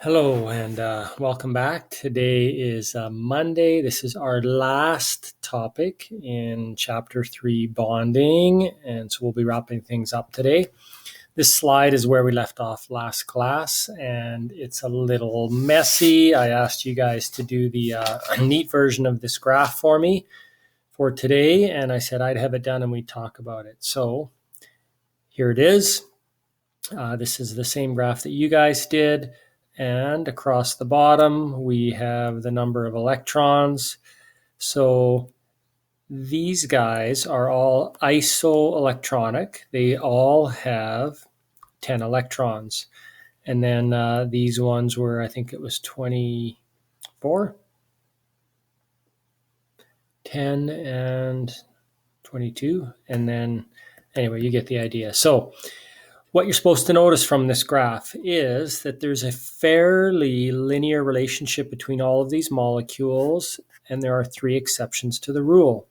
Hello and welcome back. Today is Monday. This is our last topic in Chapter 3, Bonding, and so we'll be wrapping things up today. This slide is where we left off last class, and it's a little messy. I asked you guys to do the neat version of this graph for me for today, and I said I'd have it done and we'd talk about it. So here it is. This is the same graph that you guys did. And across the bottom, we have the number of electrons. So these guys are all isoelectronic. They all have 10 electrons. And then these ones were, I think it was 24, 10 and 22. And then, anyway, you get the idea. So what you're supposed to notice from this graph is that there's a fairly linear relationship between all of these molecules, and there are three exceptions to the rule.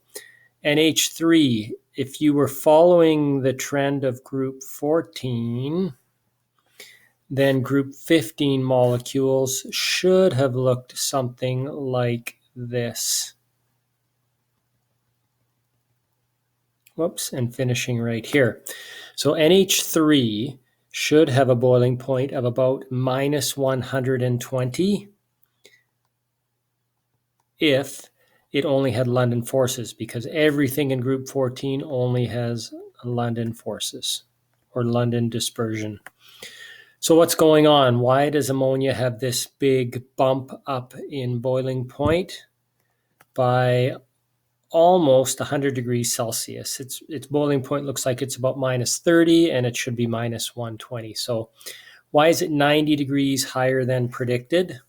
NH3, if you were following the trend of group 14, then group 15 molecules should have looked something like this. Whoops, and finishing right here. So NH3 should have a boiling point of about minus 120 if it only had London forces, because everything in group 14 only has London forces or London dispersion. So what's going on? Why does ammonia have this big bump up in boiling point by almost 100 degrees Celsius? Its boiling point looks like it's about minus 30, and it should be minus 120. So why is it 90 degrees higher than predicted?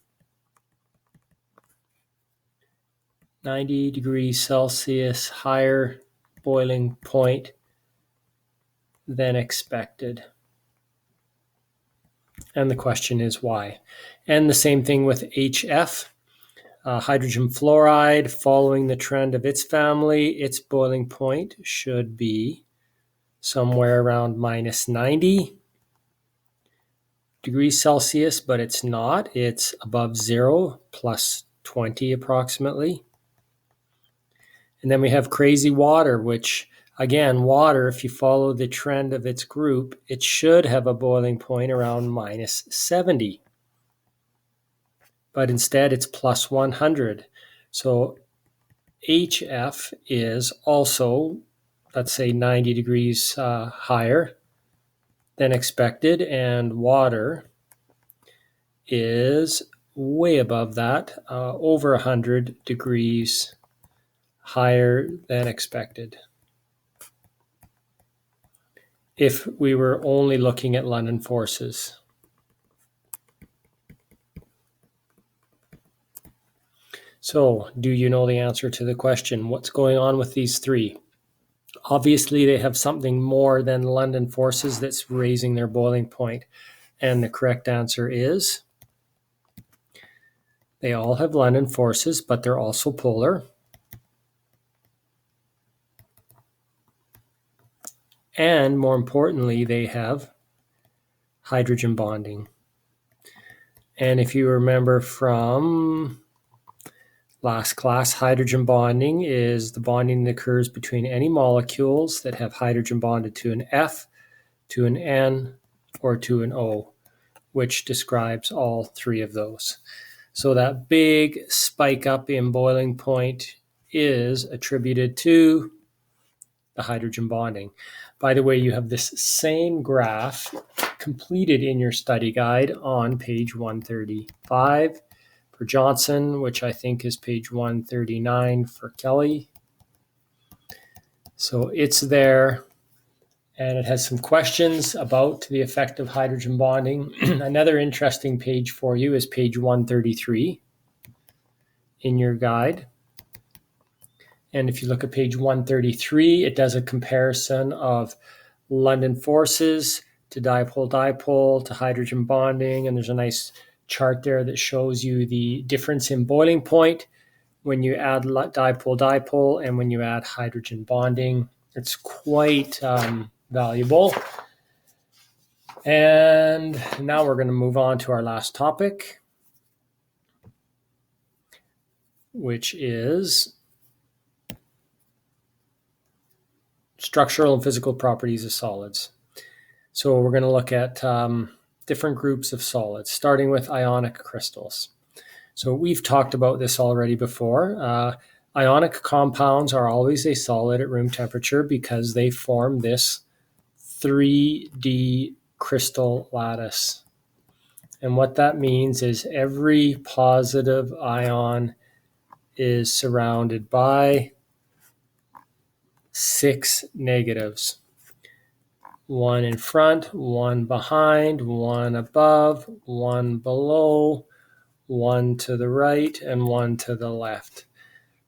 90 degrees Celsius higher boiling point than expected. And the question is why? And the same thing with HF. Hydrogen fluoride, following the trend of its family, its boiling point should be somewhere around minus 90 degrees Celsius, but it's not. It's above zero, plus 20 approximately. And then we have crazy water, which, again, water, if you follow the trend of its group, it should have a boiling point around minus 70. But instead it's plus 100. So HF is also, let's say, 90 degrees higher than expected, and water is way above that, over 100 degrees higher than expected. If we were only looking at London forces. So, do you know the answer to the question? What's going on with these three? Obviously, they have something more than London forces that's raising their boiling point. And the correct answer is they all have London forces, but they're also polar. And more importantly, they have hydrogen bonding. And if you remember from last class, hydrogen bonding is the bonding that occurs between any molecules that have hydrogen bonded to an F, to an N, or to an O, which describes all three of those. So that big spike up in boiling point is attributed to the hydrogen bonding. By the way, you have this same graph completed in your study guide on page 135 for Johnson, which I think is page 139 for Kelly. So it's there, and it has some questions about the effect of hydrogen bonding. Another interesting page for you is page 133 in your guide. And if you look at page 133, it does a comparison of London forces to dipole-dipole to hydrogen bonding, and there's a nice chart there that shows you the difference in boiling point when you add dipole-dipole and when you add hydrogen bonding. It's quite valuable. And now we're going to move on to our last topic, which is structural and physical properties of solids. So we're going to look at different groups of solids, starting with ionic crystals. So we've talked about this already before. Ionic compounds are always a solid at room temperature because they form this 3D crystal lattice. And what that means is every positive ion is surrounded by 6 negatives. One in front, one behind, one above, one below, one to the right, and one to the left.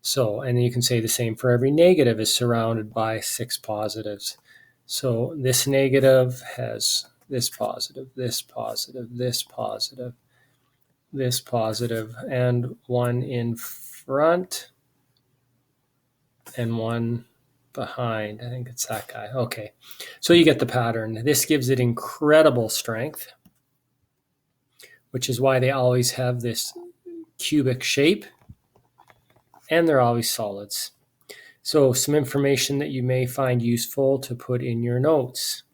So, and you can say the same for every negative is surrounded by 6 positives. So this negative has this positive, this positive, this positive, this positive, and one in front and one behind. I think it's that guy. Okay, so you get the pattern. This gives it incredible strength, which is why they always have this cubic shape, and they're always solids. So some information that you may find useful to put in your notes.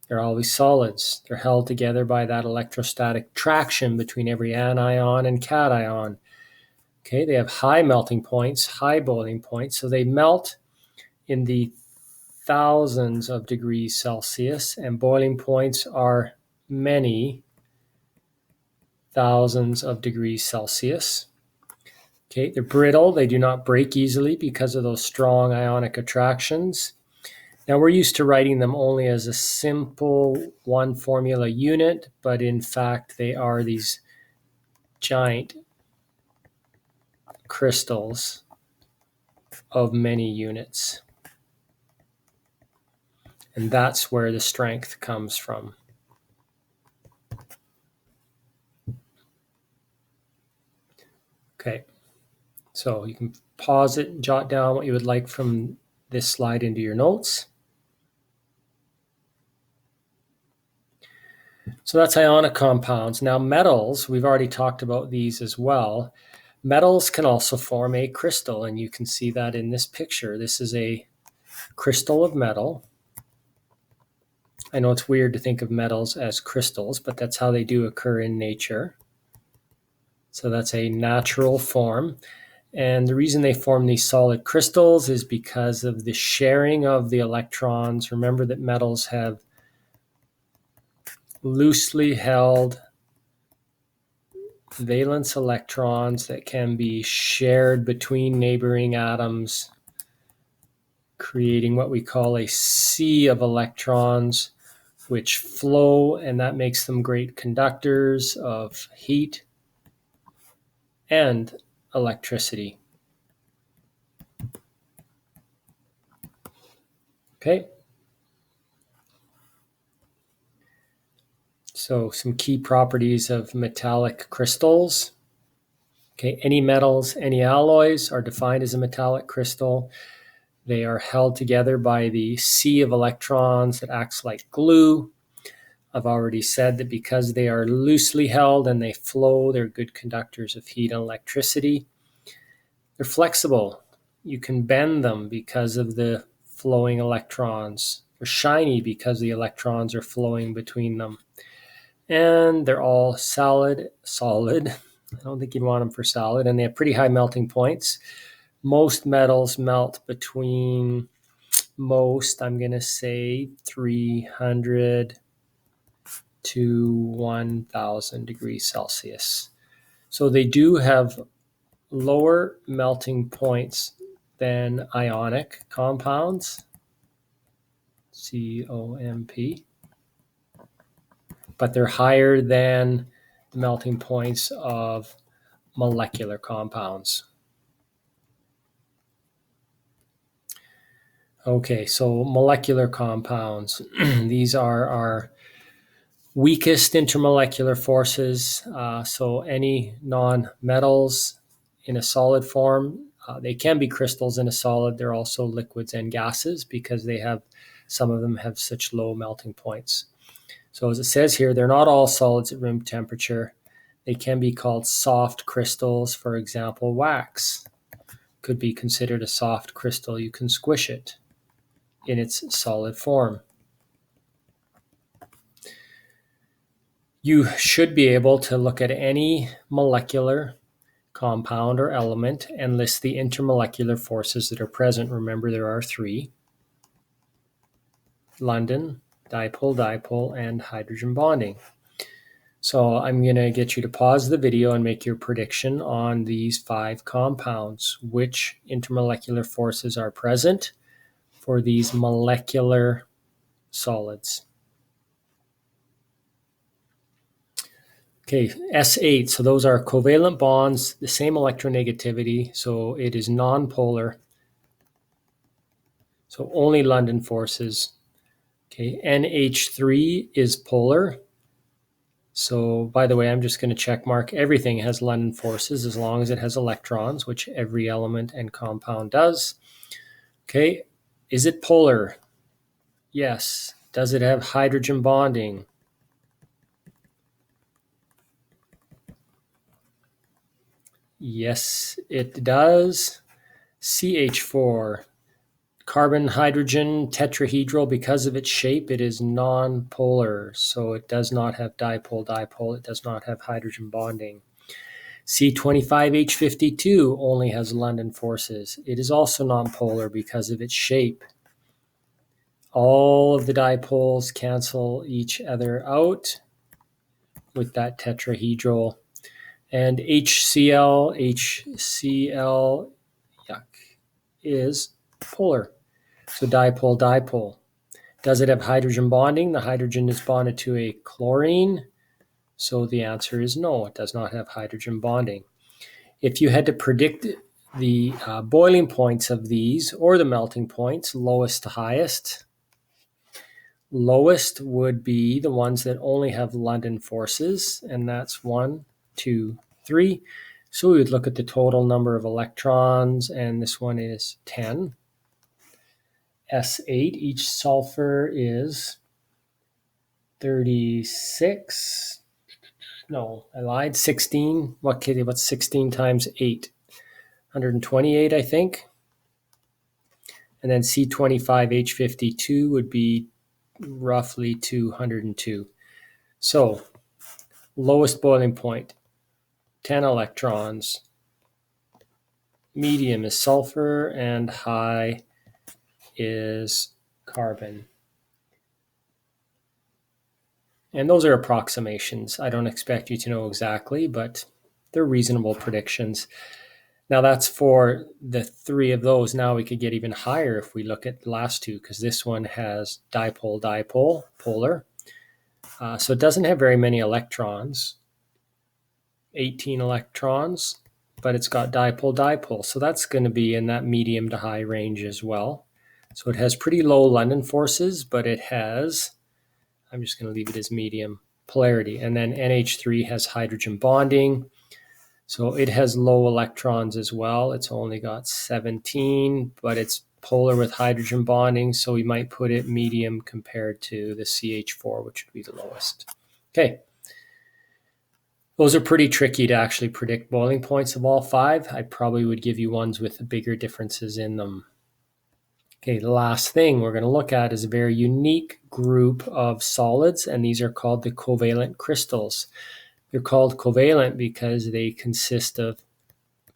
They're always solids. They're held together by that electrostatic traction between every anion and cation. Okay, they have high melting points, high boiling points, so they melt in the thousands of degrees Celsius, and boiling points are many thousands of degrees Celsius. Okay, they're brittle. They do not break easily because of those strong ionic attractions. Now, we're used to writing them only as a simple one formula unit, but in fact, they are these giant crystals of many units. And that's where the strength comes from. Okay, so you can pause it and jot down what you would like from this slide into your notes. So that's ionic compounds. Now metals, we've already talked about these as well. Metals can also form a crystal, and you can see that in this picture. This is a crystal of metal. I know it's weird to think of metals as crystals, but that's how they do occur in nature. So that's a natural form. And the reason they form these solid crystals is because of the sharing of the electrons. Remember that metals have loosely held valence electrons that can be shared between neighboring atoms, creating what we call a sea of electrons, which flow, and that makes them great conductors of heat and electricity. Okay. So some key properties of metallic crystals. Okay, any metals, any alloys are defined as a metallic crystal. They are held together by the sea of electrons that acts like glue. I've already said that because they are loosely held and they flow, they're good conductors of heat and electricity. They're flexible. You can bend them because of the flowing electrons. They're shiny because the electrons are flowing between them. And they're all solid. I don't think you'd want them for solid. And they have pretty high melting points. Most metals melt between I'm going to say 300 to 1000 degrees Celsius. So they do have lower melting points than ionic compounds, COMP, but they're higher than the melting points of molecular compounds. Okay, so molecular compounds. These are our weakest intermolecular forces. So any non-metals in a solid form, they can be crystals in a solid. They're also liquids and gases because some of them have such low melting points. So as it says here, they're not all solids at room temperature. They can be called soft crystals. For example, wax could be considered a soft crystal. You can squish it in its solid form. You should be able to look at any molecular compound or element and list the intermolecular forces that are present. Remember, there are three: London, dipole, and hydrogen bonding. So I'm going to get you to pause the video and make your prediction on these 5 compounds. Which intermolecular forces are present for these molecular solids? Okay, S8, so those are covalent bonds, the same electronegativity, so it is nonpolar. So only London forces. Okay, NH3 is polar. So by the way, I'm just going to check mark everything has London forces as long as it has electrons, which every element and compound does. Okay, is it polar? Yes. Does it have hydrogen bonding? Yes, it does. CH4, carbon hydrogen tetrahedral. Because of its shape, it is non-polar, so it does not have dipole. It does not have hydrogen bonding. C25H52 only has London forces. It is also non-polar because of its shape. All of the dipoles cancel each other out with that tetrahedral. And HCl, yuck, is polar. So dipole. Does it have hydrogen bonding? The hydrogen is bonded to a chlorine. So the answer is no, it does not have hydrogen bonding. If you had to predict the boiling points of these or the melting points, lowest to highest, lowest would be the ones that only have London forces, and that's 1, 2, 3. So we would look at the total number of electrons, and this one is 10. S8, each sulfur is 36. No, I lied. 16. What's 16 times 8? 128, I think. And then C25H52 would be roughly 202. So lowest boiling point, 10 electrons. Medium is sulfur and high is carbon. And those are approximations. I don't expect you to know exactly, but they're reasonable predictions. Now that's for the 3 of those. Now we could get even higher if we look at the last 2, because this one has dipole, polar. So it doesn't have very many electrons, 18 electrons, but it's got dipole. So that's going to be in that medium to high range as well. So it has pretty low London forces, but it has, I'm just going to leave it as medium, polarity. And then NH3 has hydrogen bonding. So it has low electrons as well. It's only got 17, but it's polar with hydrogen bonding. So we might put it medium compared to the CH4, which would be the lowest. Okay. Those are pretty tricky to actually predict boiling points of all 5. I probably would give you ones with bigger differences in them. Okay, the last thing we're going to look at is a very unique group of solids, and these are called the covalent crystals. They're called covalent because they consist of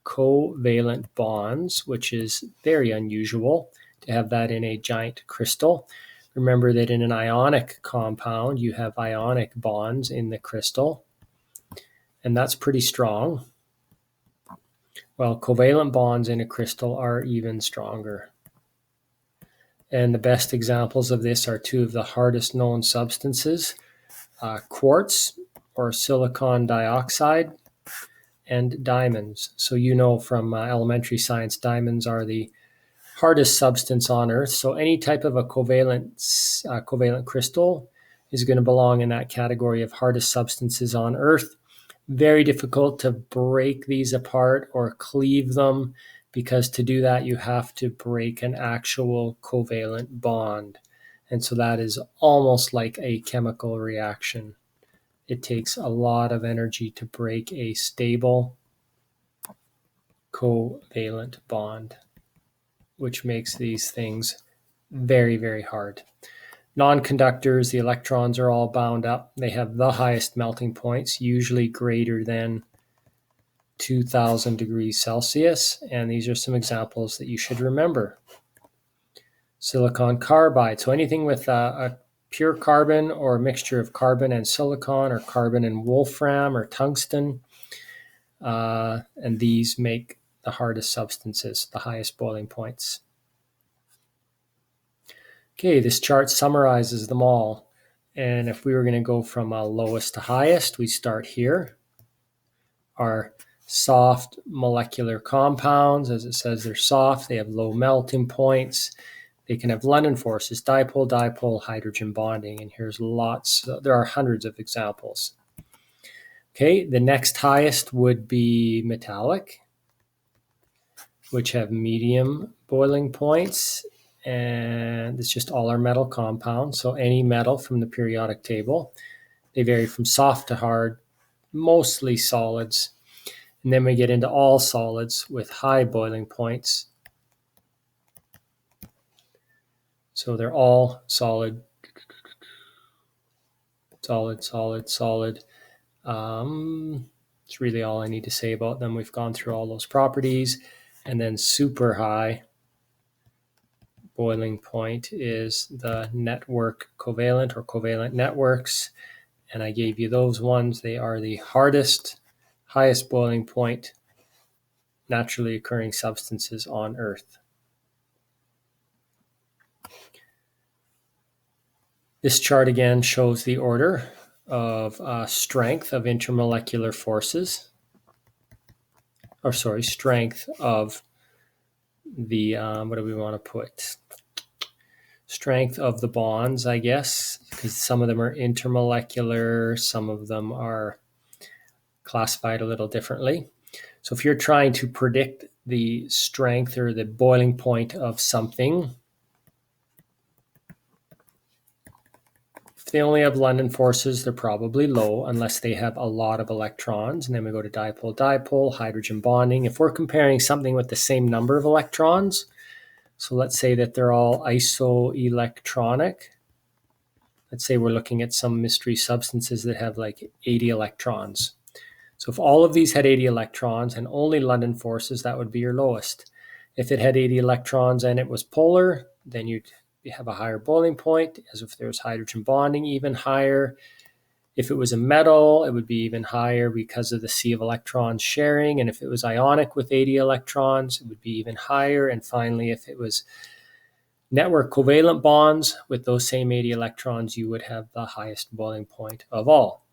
covalent bonds, which is very unusual to have that in a giant crystal. Remember that in an ionic compound, you have ionic bonds in the crystal, and that's pretty strong. Well, covalent bonds in a crystal are even stronger. And the best examples of this are 2 of the hardest known substances, quartz or silicon dioxide and diamonds. So you know from elementary science, diamonds are the hardest substance on Earth. So any type of a covalent crystal is going to belong in that category of hardest substances on Earth. Very difficult to break these apart or cleave them, because to do that you have to break an actual covalent bond. And so that is almost like a chemical reaction. It takes a lot of energy to break a stable covalent bond, which makes these things very, very hard. Non-conductors, the electrons are all bound up. They have the highest melting points, usually greater than 2000 degrees Celsius. And these are some examples that you should remember. Silicon carbide. So anything with a pure carbon or a mixture of carbon and silicon or carbon and wolfram or tungsten. And these make the hardest substances, the highest boiling points. Okay, this chart summarizes them all. And if we were going to go from lowest to highest, we start here. Our soft molecular compounds, as it says, they're soft. They have low melting points. They can have London forces, dipole-dipole hydrogen bonding. And here's lots. There are hundreds of examples. Okay, the next highest would be metallic, which have medium boiling points. And it's just all our metal compounds. So any metal from the periodic table. They vary from soft to hard, mostly solids. And then we get into all solids with high boiling points. So they're all solid, solid, solid, solid. It's really all I need to say about them. We've gone through all those properties. And then super high boiling point is the network covalent or covalent networks. And I gave you those ones. They are the hardest, highest boiling point naturally occurring substances on Earth. This chart again shows the order of strength of intermolecular forces. Strength of the, what do we want to put? Strength of the bonds, I guess, because some of them are intermolecular, some of them are classified a little differently. So if you're trying to predict the strength or the boiling point of something, if they only have London forces, they're probably low unless they have a lot of electrons. And then we go to dipole-dipole, hydrogen bonding. If we're comparing something with the same number of electrons, so let's say that they're all isoelectronic. Let's say we're looking at some mystery substances that have like 80 electrons. So if all of these had 80 electrons and only London forces, that would be your lowest. If it had 80 electrons and it was polar, then you'd have a higher boiling point, as if there was hydrogen bonding, even higher. If it was a metal, it would be even higher because of the sea of electrons sharing. And if it was ionic with 80 electrons, it would be even higher. And finally, if it was network covalent bonds with those same 80 electrons, you would have the highest boiling point of all.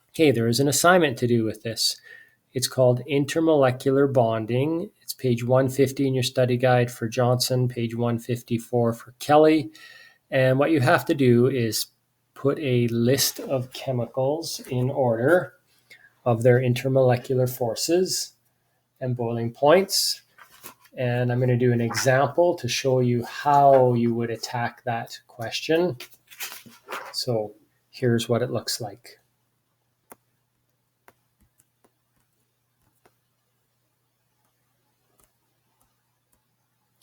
Okay, there is an assignment to do with this. It's called intermolecular bonding. It's page 150 in your study guide for Johnson, page 154 for Kelly. And what you have to do is put a list of chemicals in order of their intermolecular forces and boiling points. And I'm going to do an example to show you how you would attack that question. So here's what it looks like.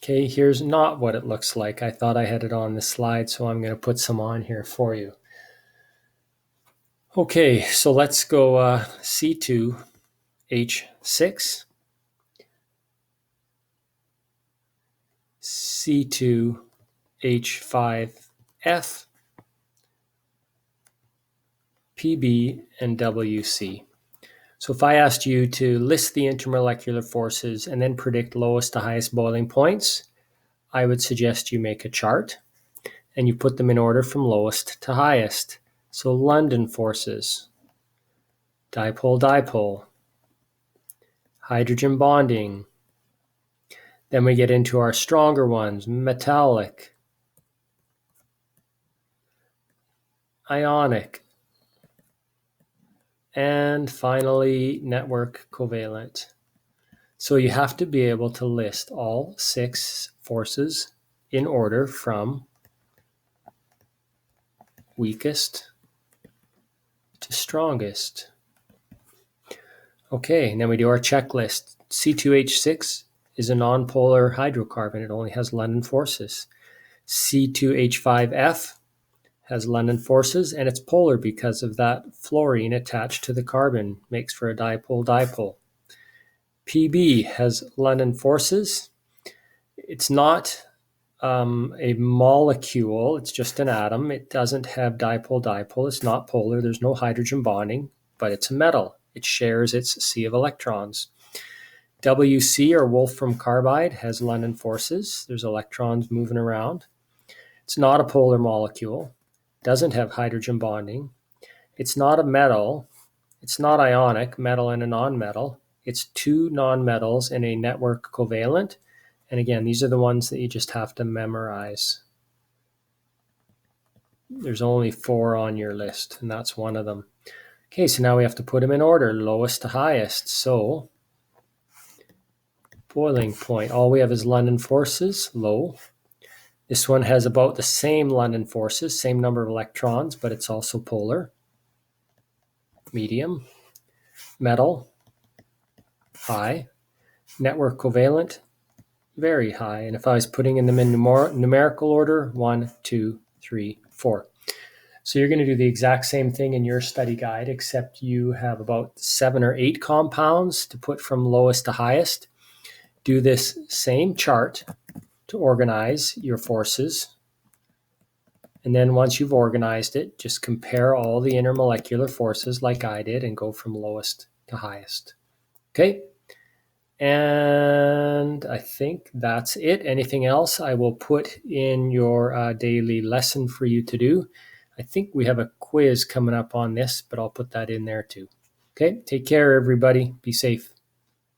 Okay, here's not what it looks like. I thought I had it on the slide, so I'm going to put some on here for you. Okay, so let's go C2H6, C2H5F, PB, and WC. So if I asked you to list the intermolecular forces and then predict lowest to highest boiling points, I would suggest you make a chart and you put them in order from lowest to highest. So London forces, dipole-dipole, hydrogen bonding. Then we get into our stronger ones, metallic, ionic, and finally network covalent. So you have to be able to list all 6 forces in order from weakest to strongest. Okay, and then we do our checklist. C2H6 is a nonpolar hydrocarbon. It only has London forces. C2H5F has London forces, and it's polar because of that fluorine attached to the carbon. Makes for a dipole-dipole. Pb has London forces. It's not a molecule, it's just an atom. It doesn't have dipole-dipole. It's not polar. There's no hydrogen bonding, but it's a metal. It shares its sea of electrons. WC, or Wolfram carbide, has London forces. There's electrons moving around. It's not a polar molecule. Doesn't have hydrogen bonding. It's not a metal. It's not ionic, metal and a nonmetal. It's two nonmetals in a network covalent. And again, these are the ones that you just have to memorize. There's only 4 on your list, and that's one of them. Okay, so now we have to put them in order, lowest to highest. So, boiling point, all we have is London forces, low. This one has about the same London forces, same number of electrons, but it's also polar. Medium. Metal, high. Network covalent, very high. And if I was putting them in numerical order, 1, 2, 3, 4. So you're going to do the exact same thing in your study guide, except you have about 7 or 8 compounds to put from lowest to highest. Do this same chart to organize your forces. And then once you've organized it, just compare all the intermolecular forces like I did and go from lowest to highest. Okay? And I think that's it. Anything else I will put in your daily lesson for you to do. I think we have a quiz coming up on this, but I'll put that in there too. Okay, take care, everybody. Be safe.